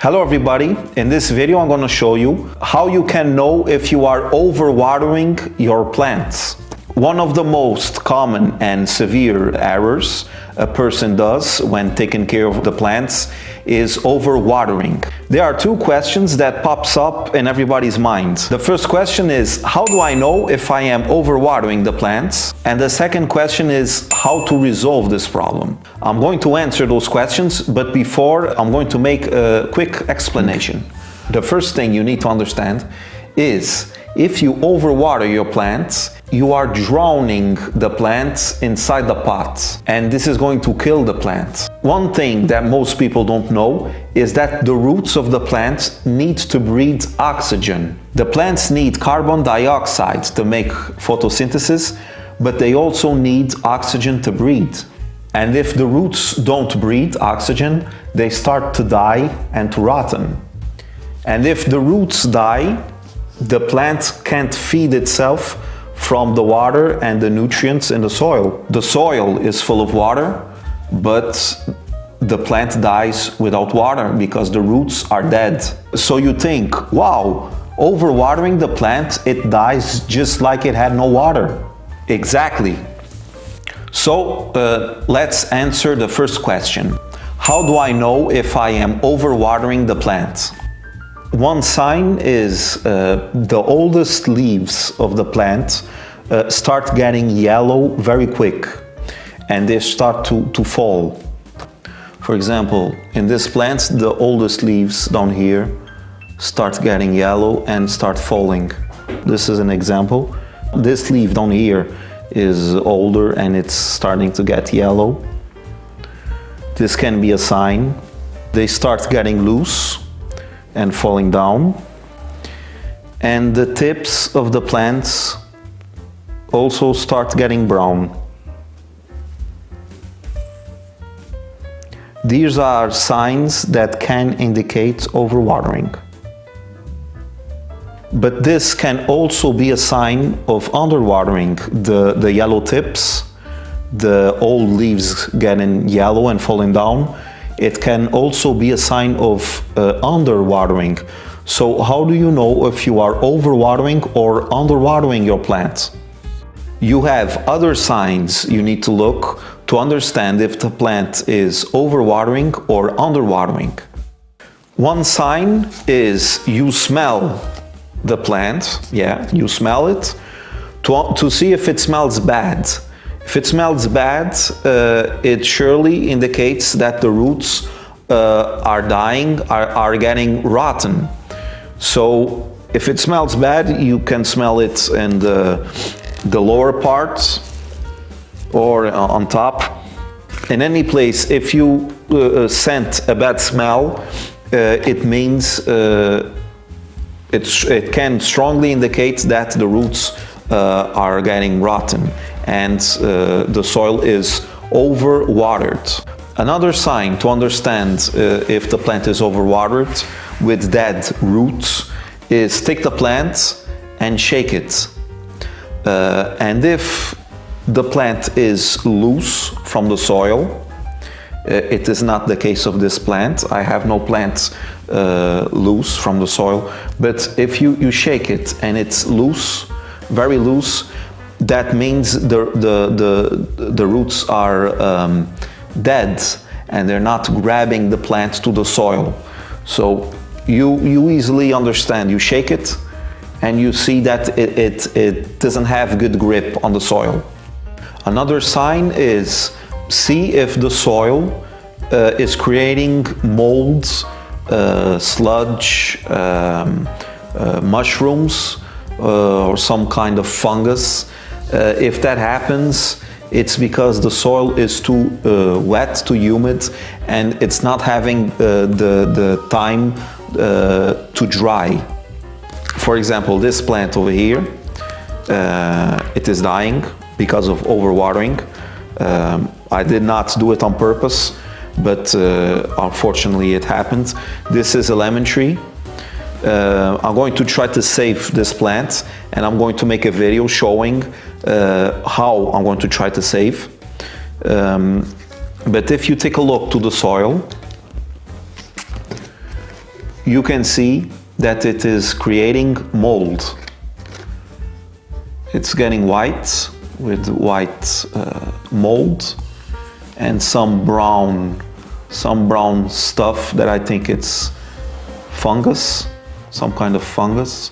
Hello everybody, in this video I'm going to show you how you can know if you are overwatering your plants. One of the most common and severe errors a person does when taking care of the plants is overwatering. There are two questions that pops up in everybody's mind. The first question is, how do I know if I am overwatering the plants? And the second question is, how to resolve this problem? I'm going to answer those questions, but before I'm going to make a quick explanation. The first thing you need to understand is, if you overwater your plants, you are drowning the plants inside the pot, and this is going to kill the plant. One thing that most people don't know is that the roots of the plant need to breathe oxygen. The plants need carbon dioxide to make photosynthesis, but they also need oxygen to breathe. And if the roots don't breathe oxygen, they start to die and to rotten. And if the roots die, the plant can't feed itself from the water and the nutrients in the soil. The soil is full of water, but the plant dies without water because the roots are dead. So you think, wow, overwatering the plant, it dies just like it had no water. Exactly. So let's answer the first question. How do I know if I am overwatering the plant? One sign is the oldest leaves of the plant start getting yellow very quick, and they start to fall. For example, in this plant, the oldest leaves down here start getting yellow and start falling. This is an example. This leaf down here is older and it's starting to get yellow. This can be a sign. They start getting loose and falling down, and the tips of the plants also start getting brown. These are signs that can indicate overwatering. But this can also be a sign of underwatering. The yellow tips, the old leaves getting yellow and falling down, it can also be a sign of underwatering. So how do you know if you are overwatering or underwatering your plant? You have other signs you need to look to understand if the plant is overwatering or underwatering. One sign is you smell the plant. Yeah, you smell it to see if it smells bad. If it smells bad, it surely indicates that the roots are dying, are getting rotten. So if it smells bad, you can smell it in the lower part or on top. In any place, if you scent a bad smell, it means it can strongly indicate that the roots are getting rotten and the soil is overwatered. Another sign to understand if the plant is overwatered with dead roots is take the plant and shake it. And if the plant is loose from the soil, it is not the case of this plant. I have no plant loose from the soil, but if you shake it and it's loose, very loose, that means the roots are dead and they're not grabbing the plant to the soil. So you easily understand. You shake it and you see that it doesn't have good grip on the soil. Another sign is see if the soil is creating molds, sludge, mushrooms, or some kind of fungus. If that happens, it's because the soil is too wet, too humid, and it's not having the time to dry. For example, this plant over here, it is dying because of overwatering. I did not do it on purpose, but unfortunately it happened. This is a lemon tree. I'm going to try to save this plant, and I'm going to make a video showing how I'm going to try to save. But if you take a look to the soil, you can see that it is creating mold. It's getting white with white mold and some brown stuff that I think it's fungus, some kind of fungus.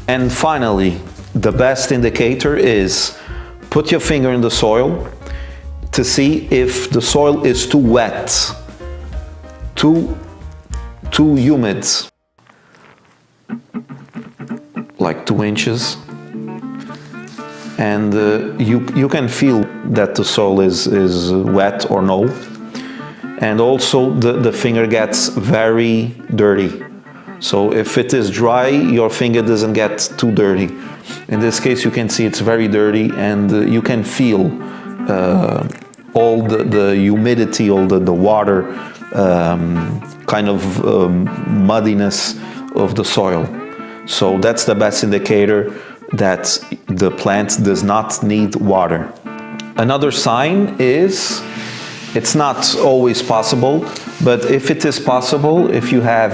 And finally, the best indicator is put your finger in the soil to see if the soil is too wet, too humid, like 2 inches. And you can feel that the soil is wet or no. And also the finger gets very dirty. So if it is dry, your finger doesn't get too dirty. In this case, you can see it's very dirty, and you can feel all the humidity, all the water, kind of muddiness of the soil. So that's the best indicator that the plant does not need water. Another sign is, it's not always possible, but if it is possible, if you have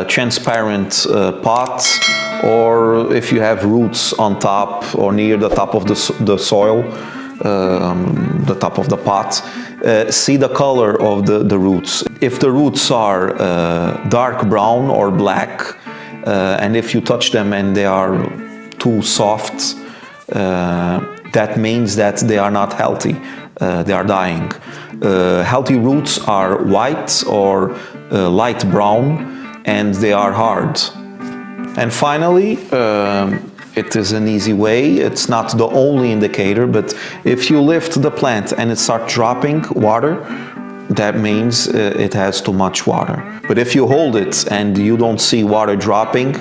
transparent pots, or if you have roots on top or near the top of the soil, the top of the pot, see the color of the roots. If the roots are dark brown or black, and if you touch them and they are too soft, that means that they are not healthy, they are dying. Healthy roots are white or light brown, and they are hard. And finally, it is an easy way, it's not the only indicator, but if you lift the plant and it starts dropping water, that means it has too much water. But if you hold it and you don't see water dropping,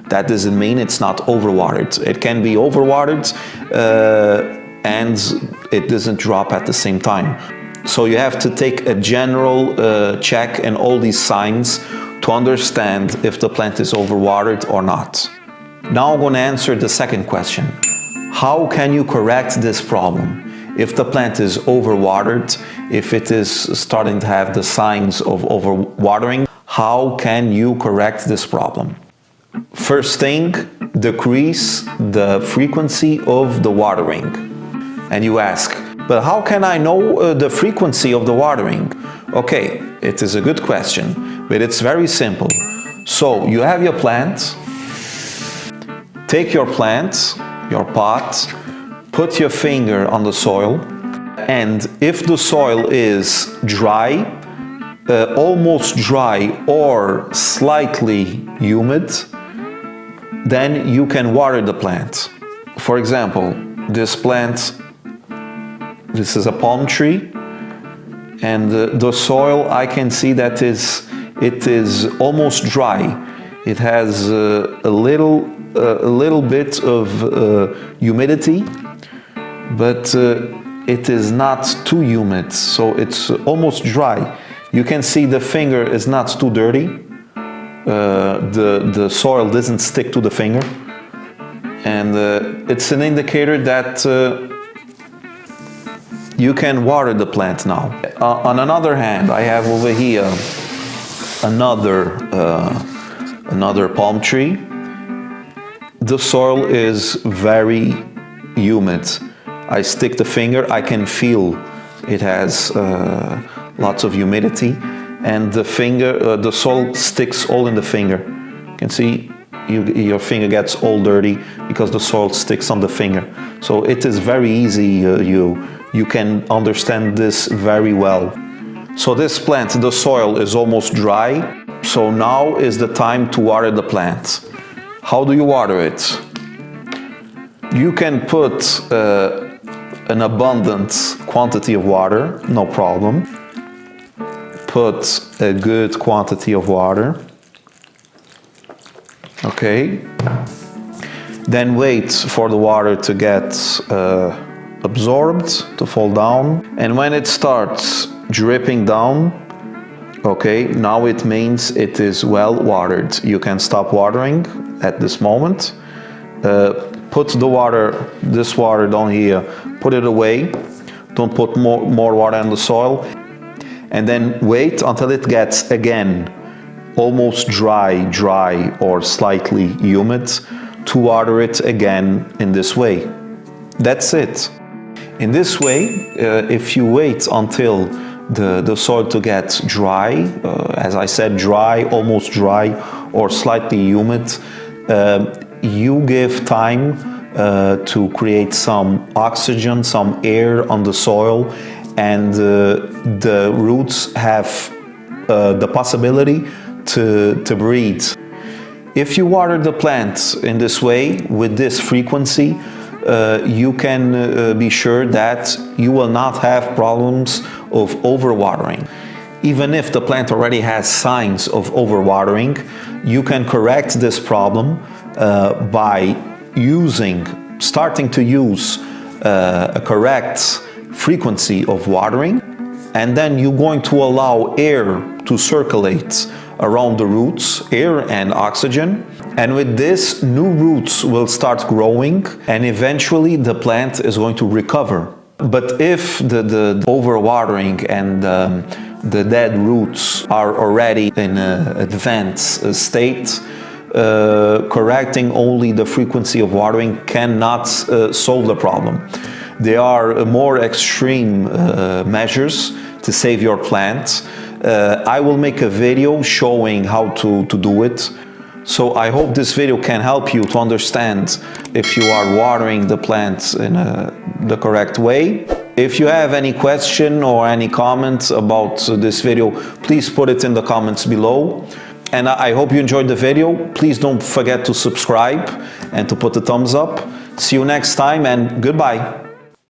that doesn't mean it's not overwatered. It can be overwatered and it doesn't drop at the same time. So you have to take a general check and all these signs to understand if the plant is overwatered or not. Now I'm going to answer the second question. How can you correct this problem? If the plant is overwatered, if it is starting to have the signs of overwatering, how can you correct this problem? First thing, decrease the frequency of the watering. And you ask, but how can I know the frequency of the watering? Okay, it is a good question, but it's very simple. So you have your plant, take your plant, your pot, put your finger on the soil, and if the soil is dry, almost dry or slightly humid, then you can water the plant. For example, this plant, this is a palm tree, and the soil, I can see that it is almost dry. It has a little bit of humidity, but it is not too humid, so it's almost dry. You can see the finger is not too dirty. The soil doesn't stick to the finger, and it's an indicator that you can water the plant now. On another hand, I have over here another palm tree. The soil is very humid. I stick the finger, I can feel it has lots of humidity, and the soil sticks all in the finger. You can see your finger gets all dirty because the soil sticks on the finger. So it is very easy, you can understand this very well. So this plant, the soil is almost dry, so now is the time to water the plant. How do you water it? You can put an abundant quantity of water, no problem. Put a good quantity of water. Okay. Then wait for the water to get absorbed, to fall down. And when it starts dripping down, okay, now it means it is well watered. You can stop watering at this moment. Put the water, this water down here, put it away. Don't put more water in the soil. And then wait until it gets again almost dry, or slightly humid, to water it again in this way. That's it. In this way, if you wait until the soil to get dry, as I said, dry, almost dry, or slightly humid, you give time to create some oxygen, some air on the soil, and the roots have the possibility to breathe. If you water the plants in this way, with this frequency, you can be sure that you will not have problems of overwatering. Even if the plant already has signs of overwatering, you can correct this problem by starting to use a correct frequency of watering, and then you're going to allow air to circulate around the roots, air and oxygen, and with this, new roots will start growing, and eventually the plant is going to recover. But if the overwatering and the dead roots are already in an advanced state, correcting only the frequency of watering cannot solve the problem. There are more extreme measures to save your plant. I will make a video showing how to do it. So I hope this video can help you to understand if you are watering the plants in the correct way. If you have any question or any comments about this video, please put it in the comments below. And I hope you enjoyed the video. Please don't forget to subscribe and to put the thumbs up. See you next time, and goodbye.